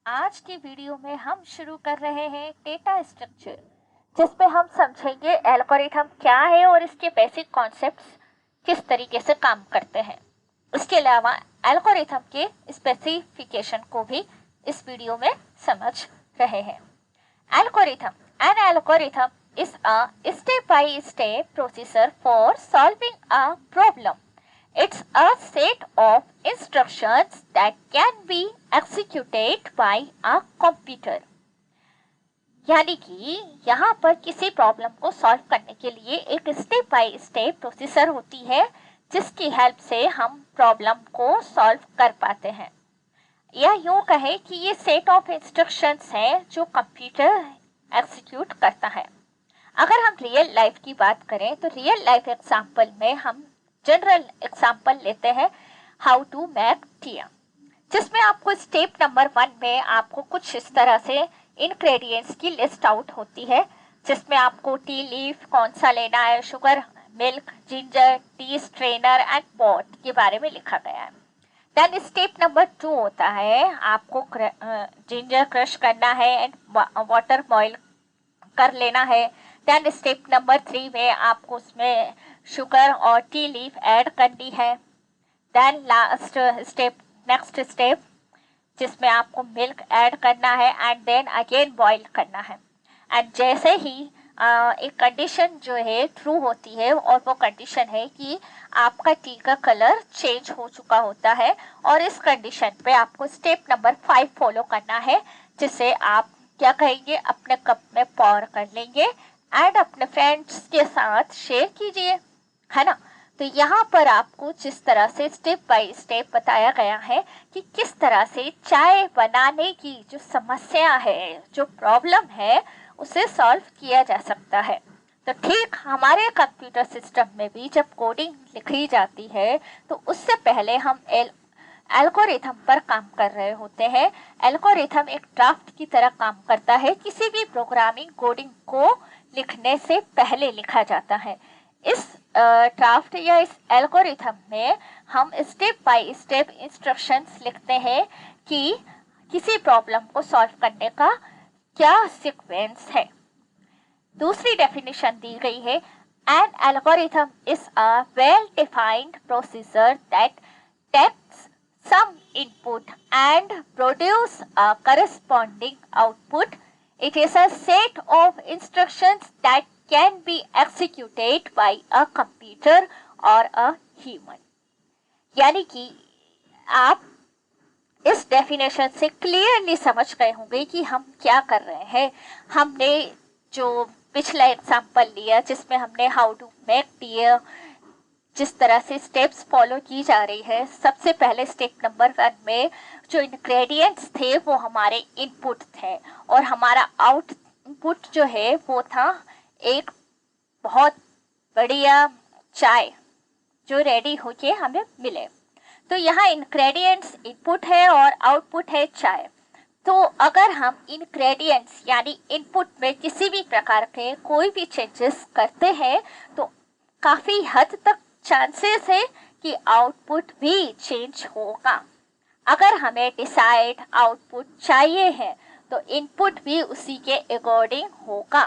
आज की वीडियो में हम शुरू कर रहे हैं डेटा स्ट्रक्चर, जिसमें हम समझेंगे एल्गोरिथम क्या है और इसके बेसिक कॉन्सेप्ट्स किस तरीके से काम करते हैं। इसके अलावा एल्गोरिथम के स्पेसिफिकेशन को भी इस वीडियो में समझ रहे हैं। An algorithm is a step-by-step procedure for solving a problem. It's a set of instructions that can be executed by a computer. यानी कि यहाँ पर किसी प्रॉब्लम को सॉल्व करने के लिए एक स्टेप बाय स्टेप प्रोसीजर होती है, जिसकी हेल्प से हम प्रॉब्लम को सॉल्व कर पाते हैं। या यूँ कहे कि ये सेट ऑफ इंस्ट्रक्शंस हैं जो कंप्यूटर एग्जीक्यूट करता है। अगर हम रियल लाइफ की बात करें तो रियल लाइफ एग्जाम्पल में हम जनरल एग्जाम्पल लेते हैं हाउ टू मेक टी, जिसमें आपको स्टेप नंबर 1 में आपको कुछ इस तरह से इंग्रेडिएंट्स की लिस्ट आउट होती है, जिसमें आपको टी लीफ कौन सा लेना है, sugar, milk, ginger, T strainer and pot के बारे में लिखा गया है। देन स्टेप नंबर 2 होता है आपको जिंजर क्रश करना है एंड वाटर बॉईल कर लेना है। देन स्टेप नंबर 3 में आपको उसमें शुगर और टी लीफ ऐड करनी है। देन नेक्स्ट स्टेप जिसमें आपको मिल्क ऐड करना है एंड देन अगेन बॉईल करना है। एंड जैसे ही एक कंडीशन जो है ट्रू होती है, और वो कंडीशन है कि आपका टी का कलर चेंज हो चुका होता है, और इस कंडीशन पे आपको स्टेप नंबर 5 फॉलो करना है, जिसे आप क्या कहेंगे, अपने कप में पॉर कर लेंगे एंड अपने फ्रेंड्स के साथ शेयर कीजिए, है ना। तो यहाँ पर आपको जिस तरह से स्टेप बाय स्टेप बताया गया है कि किस तरह से चाय बनाने की जो समस्या है, जो प्रॉब्लम है, उसे सॉल्व किया जा सकता है। तो ठीक हमारे कंप्यूटर सिस्टम में भी जब कोडिंग लिखी जाती है तो उससे पहले हम एल्गोरिथम पर काम कर रहे होते हैं। एल्गोरिथम एक ड्राफ्ट की तरह काम करता है, किसी भी प्रोग्रामिंग कोडिंग को लिखने से पहले लिखा जाता है। इस ड्राफ्ट या इस एल्गोरिथम में हम स्टेप बाय स्टेप इंस्ट्रक्शंस लिखते हैं कि किसी प्रॉब्लम को सॉल्व करने का क्या सीक्वेंस है। दूसरी डेफिनेशन दी गई है, an algorithm is a well defined procedure that takes some input and produce a corresponding output. It is a set of instructions that can be executed by a computer or a human. यानी कि आप इस definition से clearly समझ गए होंगे कि हम क्या कर रहे हैं। हमने जो पिछला एग्जाम्पल लिया जिसमें हमने हाउ टू मेक टी, जिस तरह से स्टेप्स फॉलो की जा रही है, सबसे पहले स्टेप नंबर 1 में जो इंग्रेडिएंट्स थे वो हमारे इनपुट थे, और हमारा आउटपुट जो है वो था एक बहुत बढ़िया चाय जो रेडी होके हमें मिले। तो यहाँ इंग्रेडिएंट्स इनपुट है और आउटपुट है चाय। तो अगर हम इंग्रेडिएंट्स यानी इनपुट में किसी भी प्रकार के कोई भी चेंजेस करते हैं तो काफ़ी हद तक चांसेस है कि आउटपुट भी चेंज होगा। अगर हमें डिसाइड आउटपुट चाहिए है तो इनपुट भी उसी के अकॉर्डिंग होगा।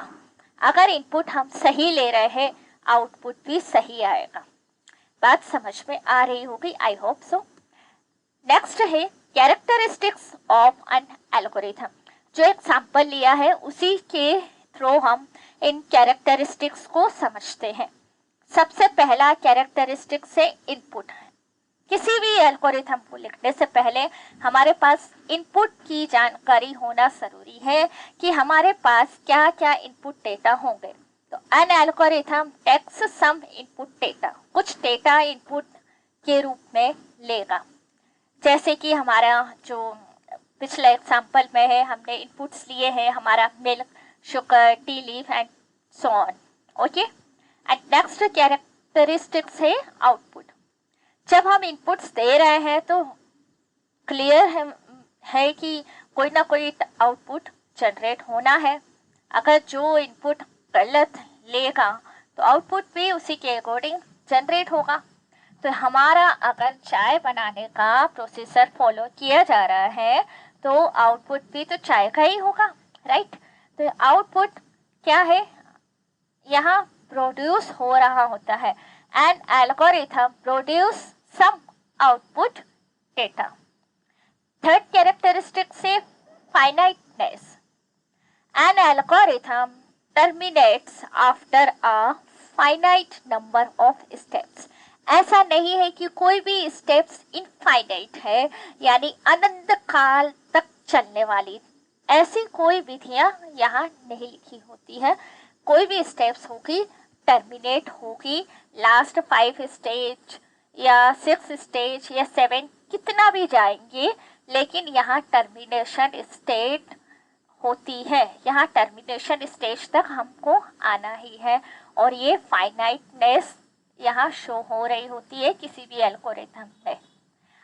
अगर इनपुट हम सही ले रहे हैं, आउटपुट भी सही आएगा। बात समझ में आ रही होगी, आई होप सो। नेक्स्ट है कैरेक्टरिस्टिक्स ऑफ एन एल्गोरिथम। जो एग्जाम्पल लिया है उसी के थ्रू हम इन कैरेक्टरिस्टिक्स को समझते हैं। सबसे पहला कैरेक्टरिस्टिक्स है इनपुट। किसी भी एल्गोरिथम को लिखने से पहले हमारे पास इनपुट की जानकारी होना जरूरी है कि हमारे पास क्या क्या इनपुट डेटा होंगे। तो an algorithm takes some input data, कुछ डेटा इनपुट के रूप में लेगा। जैसे कि हमारा जो पिछला एग्जाम्पल में है, हमने इनपुट्स लिए हैं हमारा milk, sugar, T leaf and so on. Okay, and next characteristics है आउटपुट। जब हम इनपुट्स दे रहे हैं तो क्लियर है कि कोई ना कोई आउटपुट जनरेट होना है। अगर जो इनपुट गलत लेगा तो आउटपुट भी उसी के अकॉर्डिंग जनरेट होगा। तो हमारा अगर चाय बनाने का प्रोसेसर फॉलो किया जा रहा है तो आउटपुट भी तो चाय का ही होगा, राइट। तो आउटपुट क्या है, यहाँ प्रोड्यूस हो रहा होता है। An algorithm produce some output data. Third characteristic से finiteness. An algorithm terminates after a finite number of steps. ऐसा नहीं है कि कोई भी स्टेप्स इनफाइनाइट है, यानी अनंत काल तक चलने वाली ऐसी कोई विधियां यहाँ नहीं लिखी होती है। कोई भी स्टेप्स होगी टर्मिनेट होगी, लास्ट 5 स्टेज या 6 स्टेज या 7 कितना भी जाएंगे, लेकिन यहाँ टर्मिनेशन स्टेट होती है। यहाँ टर्मिनेशन स्टेज तक हमको आना ही है, और ये फाइनाइटनेस यहाँ शो हो रही होती है किसी भी एल्गोरिथम में।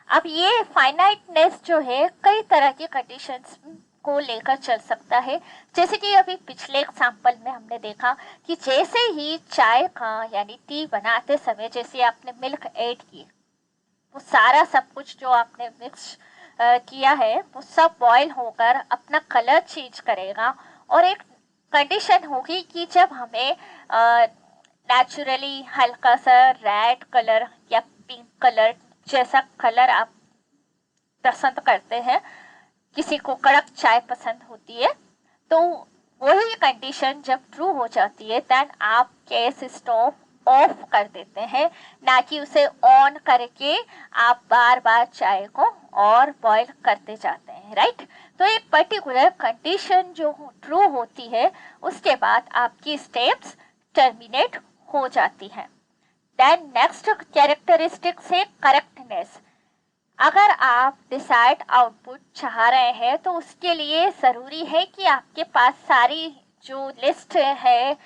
अब ये फाइनाइटनेस जो है कई तरह की कंडीशंस को लेकर चल सकता है। जैसे कि अभी पिछले एग्जाम्पल में हमने देखा कि जैसे ही चाय का यानी टी बनाते समय जैसे आपने मिल्क ऐड की, वो सारा सब कुछ जो आपने मिक्स किया है वो सब बॉयल होकर अपना कलर चेंज करेगा, और एक कंडीशन होगी कि जब हमें नेचुरली हल्का सा रेड कलर या पिंक कलर जैसा कलर आप पसंद करते हैं, किसी को कड़क चाय पसंद होती है, तो वही कंडीशन जब ट्रू हो जाती है देन आप गैस स्टोव ऑफ कर देते हैं, ना कि उसे ऑन करके आप बार बार चाय को और बॉईल करते जाते हैं, राइट। तो एक पर्टिकुलर कंडीशन जो ट्रू होती है उसके बाद आपकी स्टेप्स टर्मिनेट हो जाती है। देन नेक्स्ट कैरेक्टरिस्टिक से करेक्टनेस। अगर आप डिजायर्ड आउटपुट चाह रहे हैं तो उसके लिए ज़रूरी है कि आपके पास सारी जो लिस्ट है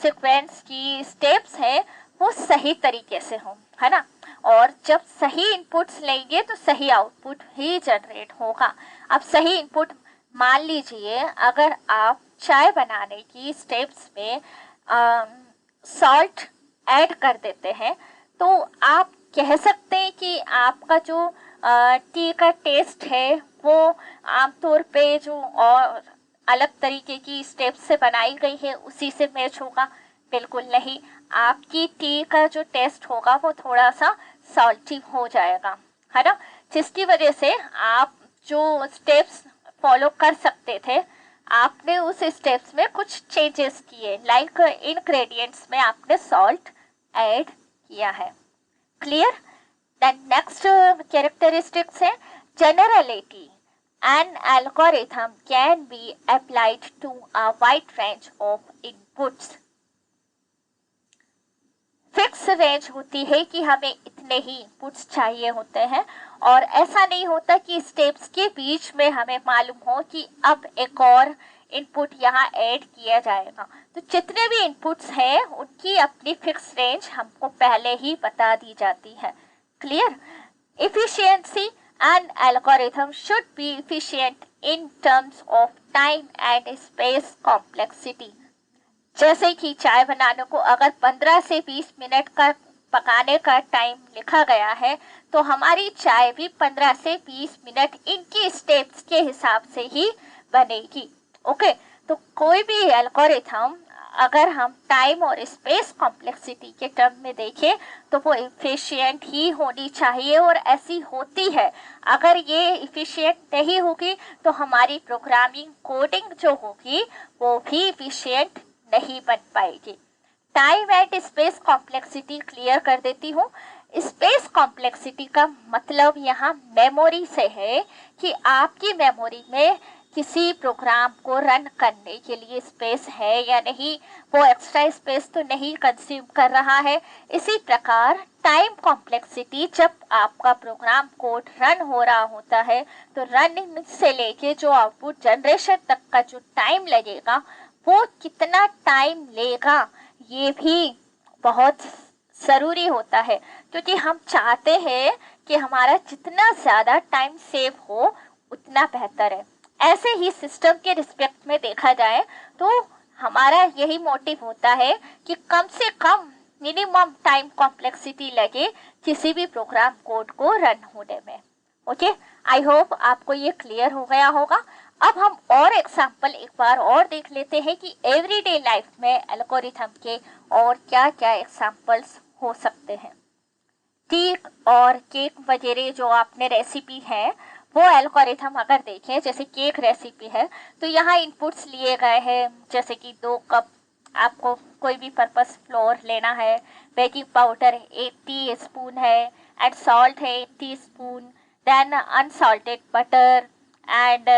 सीक्वेंस की स्टेप्स है वो सही तरीके से हो, है ना। और जब सही इनपुट्स लेंगे तो सही आउटपुट ही जनरेट होगा। अब सही इनपुट मान लीजिए अगर आप चाय बनाने की स्टेप्स में सॉल्ट ऐड कर देते हैं तो आप कह सकते हैं कि आपका जो टी का टेस्ट है वो आमतौर पे जो और अलग तरीके की स्टेप से बनाई गई है उसी से मैच होगा। बिल्कुल नहीं, आपकी टी का जो टेस्ट होगा वो थोड़ा सा सॉल्टी हो जाएगा, है ना, जिसकी वजह से आप जो स्टेप्स फॉलो कर सकते थे आपने उस स्टेप्स में कुछ चेंजेस किए, लाइक इंग्रेडिएंट्स में आपने सॉल्ट ऐड किया है। क्लियर। द नेक्स्ट कैरेक्टरिस्टिक्स है generality. An algorithm can be applied to a wide range of inputs. Fix range होती है कि हमें इतने ही इनपुट्स चाहिए होते हैं, और ऐसा नहीं होता कि स्टेप्स के बीच में हमें मालूम हो कि अब एक और इनपुट यहाँ ऐड किया जाएगा। तो जितने भी इनपुट्स हैं उनकी अपनी फिक्स रेंज हमको पहले ही बता दी जाती है। Clear. Efficiency. An algorithm should be efficient in terms of time and space complexity. जैसे कि चाय बनाने को अगर 15 से 20 मिनट का पकाने का टाइम लिखा गया है तो हमारी चाय भी 15 से 20 मिनट इनकी स्टेप्स के हिसाब से ही बनेगी। ओके, तो कोई भी एल्गोरिथम अगर हम टाइम और स्पेस कॉम्प्लेक्सिटी के टर्म में देखें तो वो इफिशिएंट ही होनी चाहिए, और ऐसी होती है। अगर ये इफिशिएंट नहीं होगी तो हमारी प्रोग्रामिंग कोडिंग जो होगी वो भी इफिशिएंट नहीं बन पाएगी। Time and space complexity clear कर देती हूँ। स्पेस कॉम्प्लेक्सिटी का मतलब यहाँ मेमोरी से है कि आपकी मेमोरी में किसी प्रोग्राम को रन करने के लिए स्पेस है या नहीं, वो एक्स्ट्रा स्पेस तो नहीं कंज्यूम कर रहा है। इसी प्रकार टाइम कॉम्प्लेक्सिटी, जब आपका प्रोग्राम कोड रन हो रहा होता है तो रनिंग से लेके जो आउटपुट जनरेशन तक का जो टाइम लगेगा वो कितना टाइम लेगा ये भी बहुत ज़रूरी होता है, क्योंकि हम चाहते हैं कि हमारा जितना ज़्यादा टाइम सेव हो उतना बेहतर है। ऐसे ही सिस्टम के रिस्पेक्ट में देखा जाए तो हमारा यही मोटिव होता है कि कम से कम मिनिमम टाइम कॉम्प्लेक्सिटी लगे किसी भी प्रोग्राम कोड को रन होने में। ओके, आई होप आपको ये क्लियर हो गया होगा। अब हम और एग्जाम्पल एक बार और देख लेते हैं कि एवरीडे लाइफ में एल्गोरिथम के और क्या क्या एग्जाम्पल्स हो सकते हैं। केक और केक वगैरह जो आपने रेसिपी है वो एल्गोरिथम अगर देखें, जैसे केक रेसिपी है तो यहाँ इनपुट्स लिए गए हैं, जैसे कि 2 कप आपको कोई भी पर्पस फ्लोर लेना है, बेकिंग पाउडर 1 टीस्पून है एंड सॉल्ट है 1 teaspoon, then unsalted butter and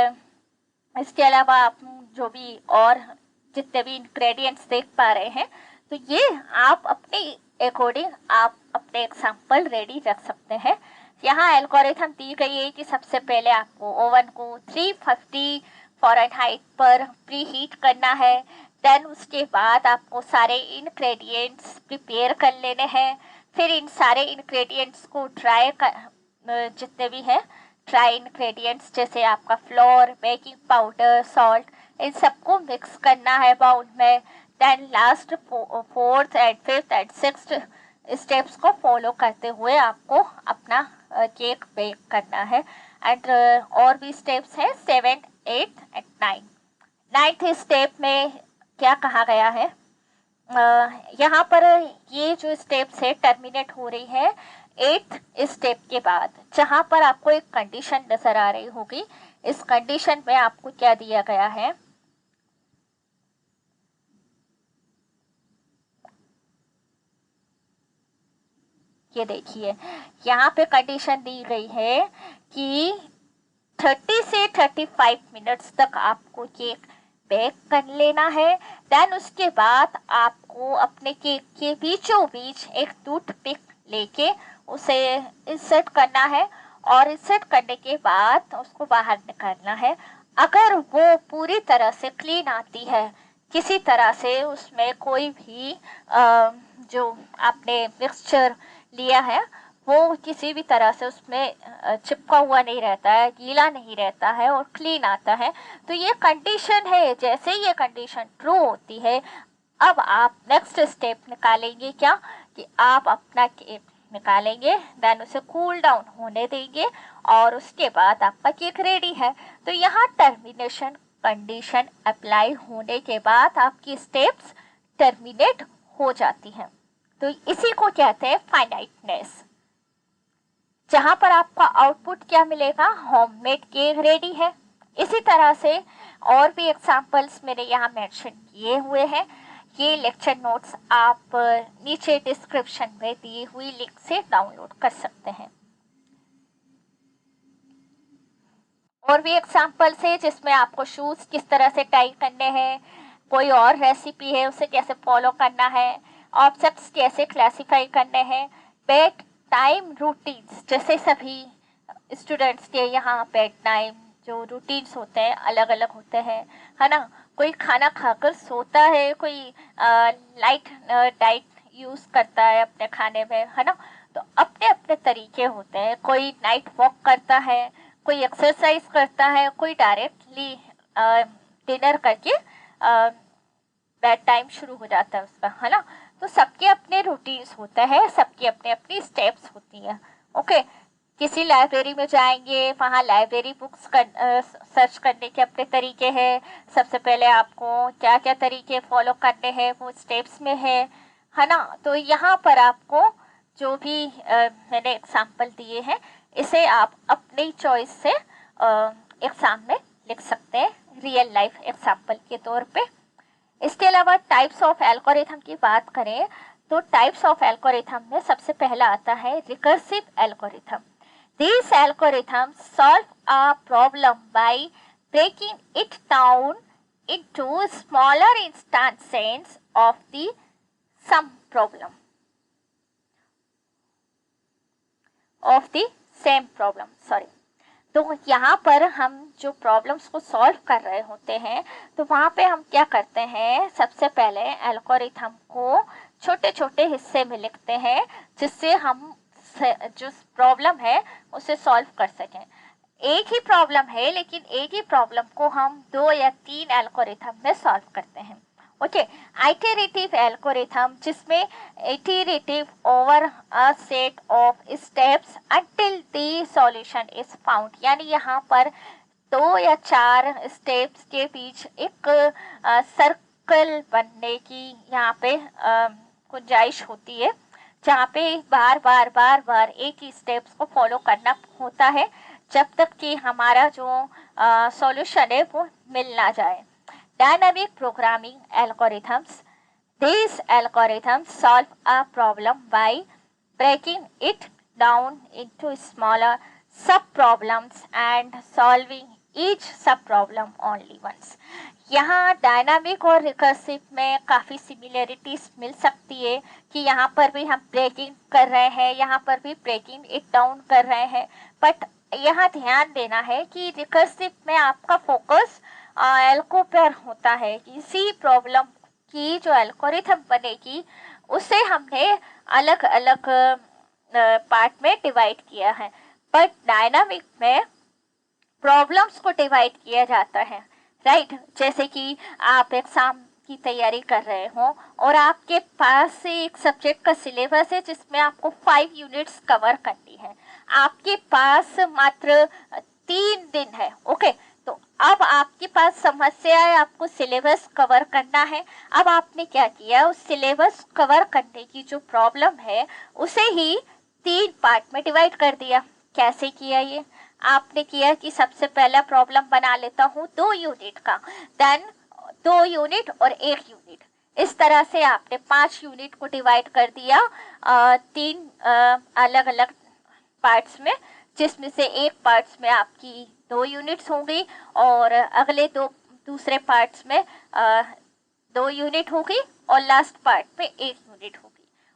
इसके अलावा आप जो भी और जितने भी इंग्रेडिएंट्स देख पा रहे हैं, तो ये आप अपने अकॉर्डिंग आप अपने एग्जाम्पल रेडी रख सकते हैं। यहाँ एल्गोरिथम दी गई है कि सबसे पहले आपको ओवन को 350 फ़ारेनहाइट पर प्री हीट करना है, देन उसके बाद आपको सारे इंग्रेडिएंट्स प्रिपेयर कर लेने हैं, फिर इन सारे इंग्रेडिएंट्स को जितने भी हैं ड्राई इंग्रेडिएंट्स जैसे आपका फ्लोर, बेकिंग पाउडर, सॉल्ट, इन सबको मिक्स करना है बाउल में। Then last 4th and 5th and 6th steps को फॉलो करते हुए आपको अपना केक बेक करना है। एंड और भी स्टेप्स हैं 7th, 8th and 9th step में क्या कहा गया है, यहाँ पर ये जो स्टेप्स है टर्मिनेट हो रही है 8th स्टेप के बाद, जहाँ पर आपको एक कंडीशन नजर आ रही होगी। इस कंडीशन में आपको क्या दिया गया है, ये देखिए यहाँ पे कंडीशन दी गई है कि 30 से 35 मिनट्स तक आपको केक बेक कर लेना है। देन उसके बाद आपको अपने केक के बीचों बीच एक टूथपिक लेके उसे इंसर्ट करना है और इंसर्ट करने के बाद उसको बाहर निकालना है। अगर वो पूरी तरह से क्लीन आती है, किसी तरह से उसमें कोई भी जो आपने मिक्सचर लिया है वो किसी भी तरह से उसमें चिपका हुआ नहीं रहता है, गीला नहीं रहता है और क्लीन आता है, तो ये कंडीशन है। जैसे ये कंडीशन ट्रू होती है, अब आप नेक्स्ट स्टेप निकालेंगे क्या कि आप अपना केक निकालेंगे, देन उसे कूल डाउन होने देंगे और उसके बाद आपका केक रेडी है। तो यहाँ टर्मिनेशन कंडीशन अप्लाई होने के बाद आपकी स्टेप्स टर्मिनेट हो जाती हैं। तो इसी को कहते हैं फाइनाइटनेस, जहां पर आपका आउटपुट क्या मिलेगा, होममेड केक रेडी है। इसी तरह से और भी एग्जांपल्स मेरे यहाँ मेंशन किए हुए हैं। ये लेक्चर नोट्स आप नीचे डिस्क्रिप्शन में दी हुई लिंक से डाउनलोड कर सकते हैं। और भी एग्जांपल्स है जिसमें आपको शूज किस तरह से टाई करने हैं, कोई और रेसिपी है उसे कैसे फॉलो करना है, ऑब्जेक्ट्स कैसे क्लासिफाई करने हैं, बेड टाइम रूटीन्स, जैसे सभी स्टूडेंट्स के यहाँ बेड टाइम जो रूटीन्स होते हैं अलग अलग होते हैं, है ना। कोई खाना खाकर सोता है, कोई लाइट डाइट यूज़ करता है अपने खाने में, है ना। तो अपने अपने तरीके होते हैं, कोई नाइट वॉक करता है, कोई एक्सरसाइज करता है, कोई डायरेक्टली डिनर करके बेड टाइम शुरू हो जाता है उसका, है ना। तो सबके अपने रूटीन्स होते हैं, सबकी अपनी अपनी स्टेप्स होती हैं। ओके, किसी लाइब्रेरी में जाएंगे, वहाँ लाइब्रेरी बुक्स सर्च करने के अपने तरीके हैं। सबसे पहले आपको क्या क्या तरीके फॉलो करने हैं वो स्टेप्स में है ना। तो यहाँ पर आपको जो भी मैंने एग्जाम्पल दिए हैं इसे आप अपनी चॉइस से एग्जाम में लिख सकते हैं, रियल लाइफ एग्जाम्पल के तौर पे। इसके अलावा टाइप्स ऑफ एल्गोरिथम की बात करें तो टाइप्स ऑफ एल्गोरिथम में सबसे पहला आता है recursive algorithm. These algorithms solve a problem by breaking it down into smaller instances of the same problem. तो यहाँ पर हम जो प्रॉब्लम्स को सॉल्व कर रहे होते हैं तो वहाँ पे हम क्या करते हैं, सबसे पहले एल्गोरिथम को छोटे छोटे हिस्से में लिखते हैं जिससे हम जो प्रॉब्लम है उसे सॉल्व कर सकें। एक ही प्रॉब्लम है लेकिन एक ही प्रॉब्लम को हम 2 या 3 एल्गोरिथम में सॉल्व करते हैं। ओके, आइटरेटिव एल्गोरिथम जिसमें iterative over a set of steps until the solution is found, यानी यहाँ पर 2 या 4 स्टेप्स के बीच एक सर्कल बनने की यहाँ पे गुंजाइश होती है, जहाँ पे बार बार एक ही स्टेप्स को फॉलो करना होता है जब तक कि हमारा जो सॉल्यूशन है वो मिल ना जाए। Dynamic programming algorithms, these algorithms solve a problem by breaking it down into smaller sub-problems and solving each sub-problem only once। यहाँ डायनामिक और रिकर्सिव में काफ़ी सिमिलरिटीज मिल सकती है कि यहाँ पर भी हम ब्रेकिंग कर रहे हैं, यहाँ पर भी ब्रेकिंग इट डाउन कर रहे हैं, बट यहाँ ध्यान देना है कि रिकर्सिव में आपका फोकस एल्गो पर होता है कि इसी प्रॉब्लम की जो एल्गोरिथम बनेगी उसे हमने अलग अलग पार्ट में डिवाइड किया है, बट डायनामिक में प्रॉब्लम्स को डिवाइड किया जाता है, राइट। जैसे कि आप एग्जाम की तैयारी कर रहे हो और आपके पास एक सब्जेक्ट का सिलेबस है जिसमें आपको 5 यूनिट्स कवर करनी है, आपके पास मात्र 3 दिन है, ओके। तो अब आपके पास समस्या है, आपको सिलेबस कवर करना है। अब आपने क्या किया, उस सिलेबस कवर करने की जो प्रॉब्लम है उसे ही 3 पार्ट में डिवाइड कर दिया। कैसे किया ये? आपने किया कि सबसे पहला प्रॉब्लम बना लेता हूँ 2 यूनिट का, देन 2 यूनिट और 1 यूनिट, इस तरह से आपने 5 यूनिट को डिवाइड कर दिया 3 अलग अलग पार्ट्स में, जिसमें से एक पार्ट्स में आपकी 2 यूनिट्स होंगी और अगले दूसरे पार्ट्स में 2 यूनिट होगी और लास्ट पार्ट में 1 यूनिट होगी,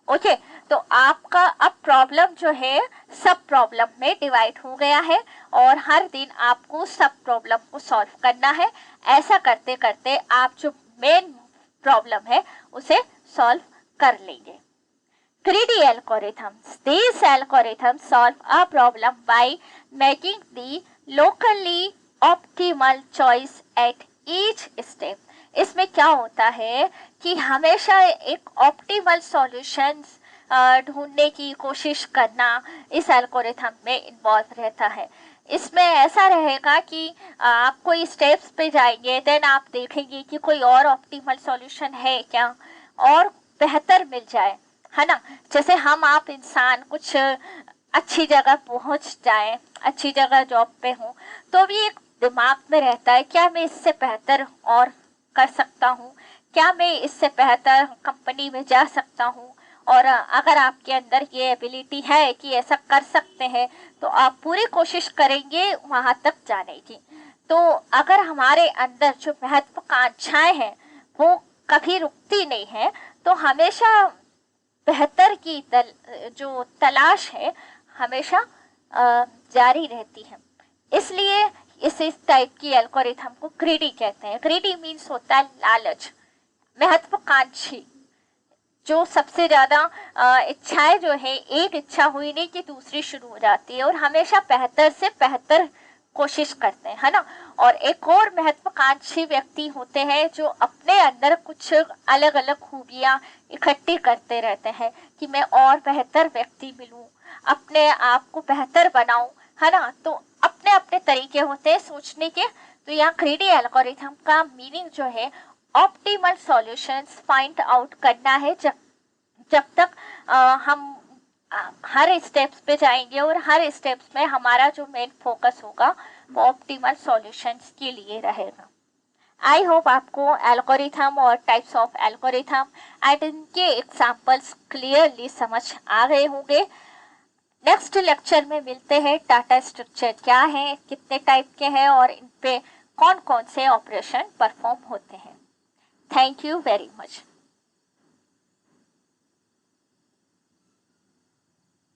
ओके। तो आपका अब प्रॉब्लम जो है सब प्रॉब्लम में डिवाइड हो गया है और हर दिन आपको सब प्रॉब्लम को सॉल्व करना है। ऐसा करते करते आप जो मेन प्रॉब्लम है उसे सॉल्व कर लेंगे। Greedy algorithms. These algorithms solve a problem by making the locally optimal choice at each step. इसमें क्या होता है कि हमेशा एक ऑप्टिमल सॉल्यूशंस ढूंढने की कोशिश करना इस एल्गोरिथम में इन्वॉल्व रहता है। इसमें ऐसा रहेगा कि आप कोई स्टेप्स पे जाएंगे, देन आप देखेंगे कि कोई और ऑप्टिमल सॉल्यूशन है क्या और बेहतर मिल जाए, है ना। जैसे हम आप इंसान कुछ अच्छी जगह पहुंच जाए, अच्छी जगह जॉब पे हो, तो भी एक दिमाग में रहता है क्या मैं इससे बेहतर और कर सकता हूँ, क्या मैं इससे बेहतर कंपनी में जा सकता हूँ। और अगर आपके अंदर ये एबिलिटी है कि ऐसा कर सकते हैं तो आप पूरी कोशिश करेंगे वहाँ तक जाने की। तो अगर हमारे अंदर जो महत्वाकांक्षाएं हैं वो कभी रुकती नहीं है, तो हमेशा बेहतर की जो तलाश है हमेशा जारी रहती है। इसलिए इस टाइप की एल्गोरिथम को ग्रीडी कहते हैं। ग्रीडी मीन्स होता है लालच, महत्वाकांक्षी, जो सबसे ज्यादा इच्छाएं जो है, एक इच्छा हुई नहीं कि दूसरी शुरू हो जाती है और हमेशा बेहतर से बेहतर कोशिश करते हैं, है ना। और एक और महत्वाकांक्षी व्यक्ति होते हैं जो अपने अंदर कुछ अलग अलग खूबियां इकट्ठी करते रहते हैं कि मैं और बेहतर व्यक्ति मिलूं, अपने आप को बेहतर बनाऊं, है ना। तो अपने अपने तरीके होते हैं सोचने के। तो यहाँ ग्रीडी एल्गोरिथम का मीनिंग जो है ऑप्टिमल सॉल्यूशंस फाइंड आउट करना है। जब तक हम हर स्टेप्स पे जाएंगे और हर स्टेप्स में हमारा जो मेन फोकस होगा वो ऑप्टिमल सॉल्यूशंस के लिए रहेगा। आई होप आपको एल्गोरिथम और टाइप्स ऑफ एल्गोरिथम एंड इनके एग्जांपल्स क्लियरली समझ आ गए होंगे। नेक्स्ट लेक्चर में मिलते हैं। डाटा स्ट्रक्चर क्या है, कितने टाइप के हैं और इन पे कौन कौन से ऑपरेशन परफॉर्म होते हैं। Thank you very much.